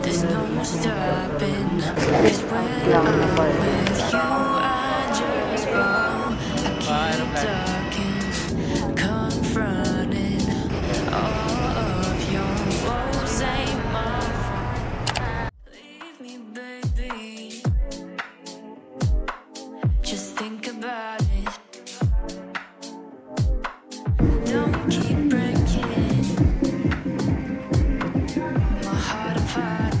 There's no more stopping. 'Cause when I'm with you, I just fall. I keep talking, confronting all of your woes ain't my fault. Leave me, baby. Just think about it. Don't keep breaking my heart apart.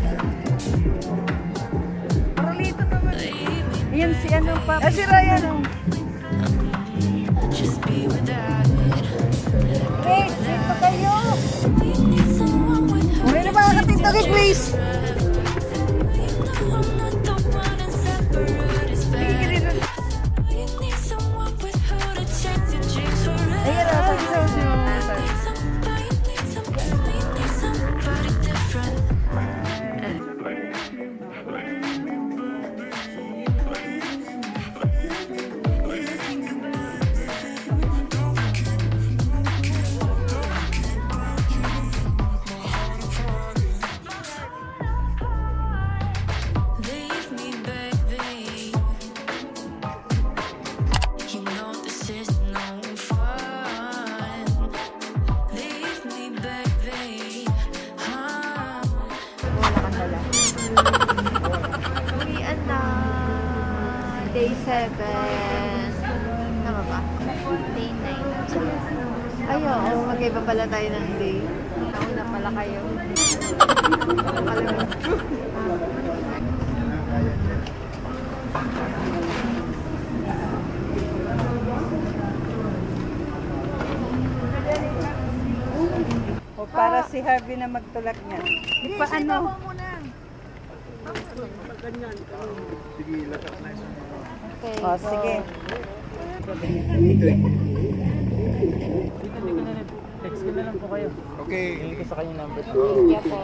Yan si ano pa. Si Ryan. Just be without it. Grace, dito kayo. Wala na ba nakatito kay Grace? Ayan na, sabi sa Day 7. Tama ba? Day 9. Ay, oo. Mag-iba pala tayo ng day. Nauna pala kayo. O para si Harvey na magtulak niya. Paano? Okay, oh, sige. Text ko na lang po kayo. Okay. Hingin ko sa kanya number. Yeah po.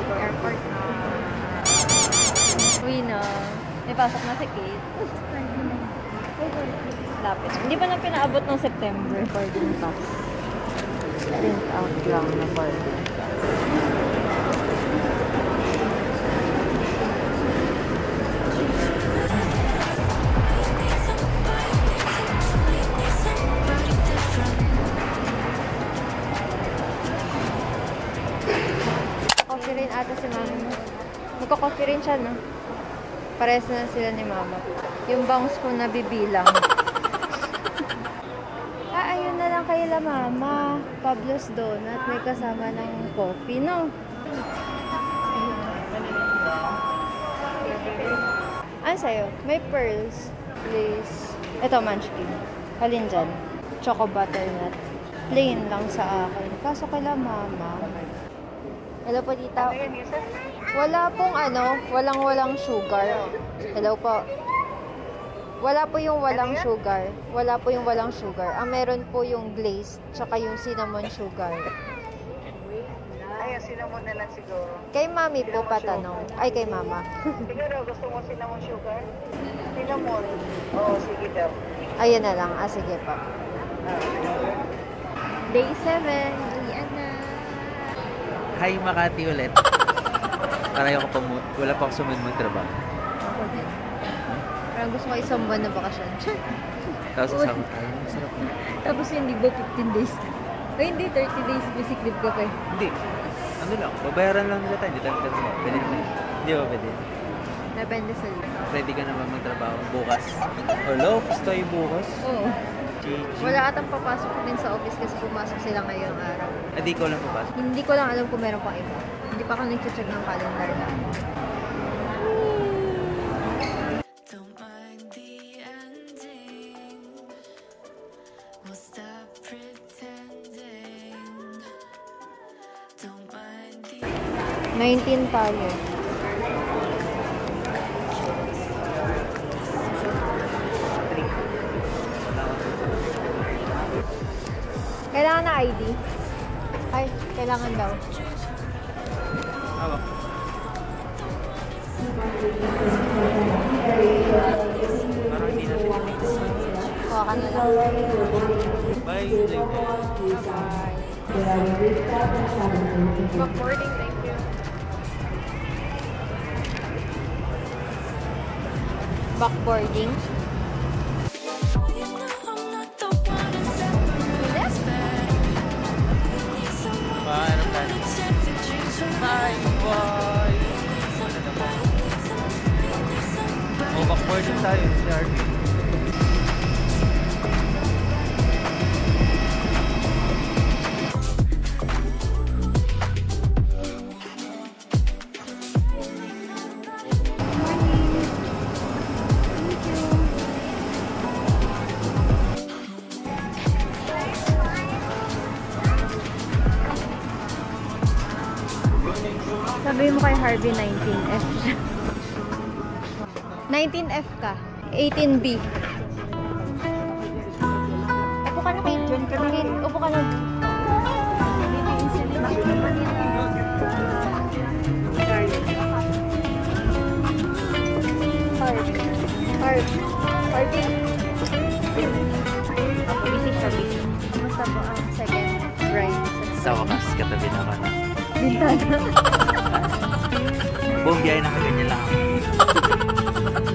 Airport na. Uwi na. May pasok na si Kate. Lapit. Hindi pa na pinaabot ng September. Boarding pass. Print out lang na boarding pass. Coffee rin ata si mama mo. Magka-coffee rin siya, no? Pares na sila ni mama. Yung bangs ko nabibilang. Ayun na lang kayo la mama. Pablo's Donut. May kasama ng coffee, no? Ano sa'yo? May pearls. Please. Ito, munchkin. Halin dyan. Choco butternut. Plain lang sa akin. Kaso kay la mama. Hello po, tita. Wala pong ano, walang sugar. Hello po. Wala po yung walang sugar. Wala po yung walang sugar. Ang meron po yung glazed, tsaka yung cinnamon sugar. Ay, cinnamon na lang siguro. Kay mami po patanong. Ay, kay mama. Siguro, gusto mo cinnamon sugar? Cinnamon. Oo, sige daw. Ayun na lang. Ah, sige po. Day 7. Uwian na. Hi, Makati ulit. Parayo ko pa mo. Wala pa ako sumunod magtrabaho. Ako din. Parang gusto ko isang buwan na bakasyon. Tapos sasama tayo. Masarap na. Tapos yung libo 15 days. Ay, hindi. 30 days basic leave ka pa eh. Hindi. Ano lang. Babayaran lang nila tayo. Hindi tayo magtrabaho. Pwede naman. Hindi ba pwede? Depende sa leave. Ready ka naman magtrabaho bukas. Hello? Gusto yung bukas? Oo. GG. Wala atang papasok din sa office kasi pumasok sila ngayong araw. Hindi ko lang papasok. Hindi ko lang alam kung meron pang iba. Hindi pa ako nag-check ng calendar na. Don't mind the ending. We'll stop pretending. Don't mind the 19 tayo. Kailangan na ID? Ay, kailangan daw. Awa. Parang hindi natin na-mix. Kuha ka na lang. Bye. Backboarding, thank you. Backboarding. Paano tayo? Bye, bye! Ano naman? Oh, backboarding tayo si RV. Sabi mo kay Harvey 19F siya. 19F ka. 18B. Upo ka na kay John. Upo ka na. Harvey. Busy siya, busy. Kumusta po ang second ride? Sa wakas, katabi naman. Bintana. Buong biyahe nakaganyan lang ako.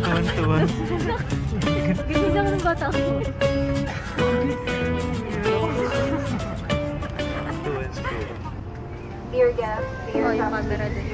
Tuwan-tuwan. Ganyan lang ng bata ko. Tuwan-tuwan. Dear guests, dear Oh, yung camera din.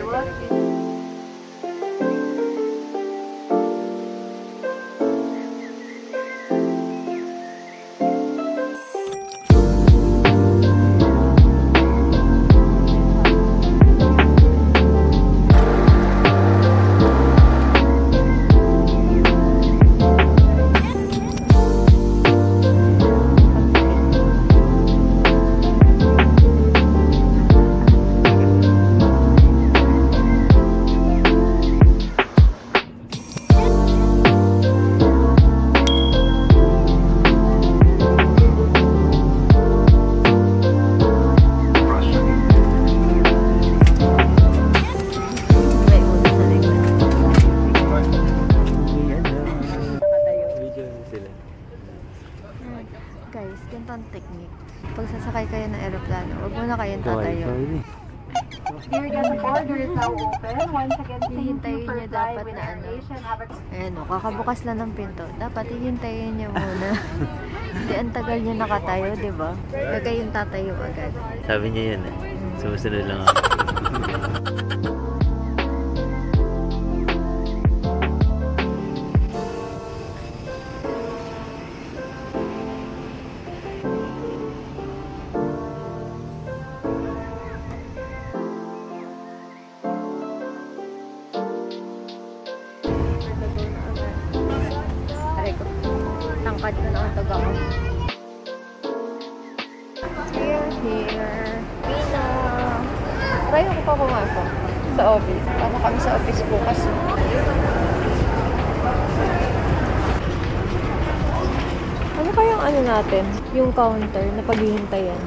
Guys, ganito ang technique. Pag sasakay kayo ng aeroplano, huwag muna kayong tatayo. Dear guests, the border is now open. Once again, thank you Hihintayin for niyo flying dapat with na Air ano. Asian. Have a Ayan o, kakabukas lang ng pinto. Dapat hihintayin niyo muna. Hindi, ang tagal niyo nakatayo, di ba? Huwag kayong tatayo agad. Sabi niya yun eh. Sumusunod lang ako. Aray ko. Tangkad ko na ang taga ko. Here. Pina. Try ko pa pumasok sa office. Tama kami sa office bukas. Ano kayang ano natin? Yung counter na paghihintayan.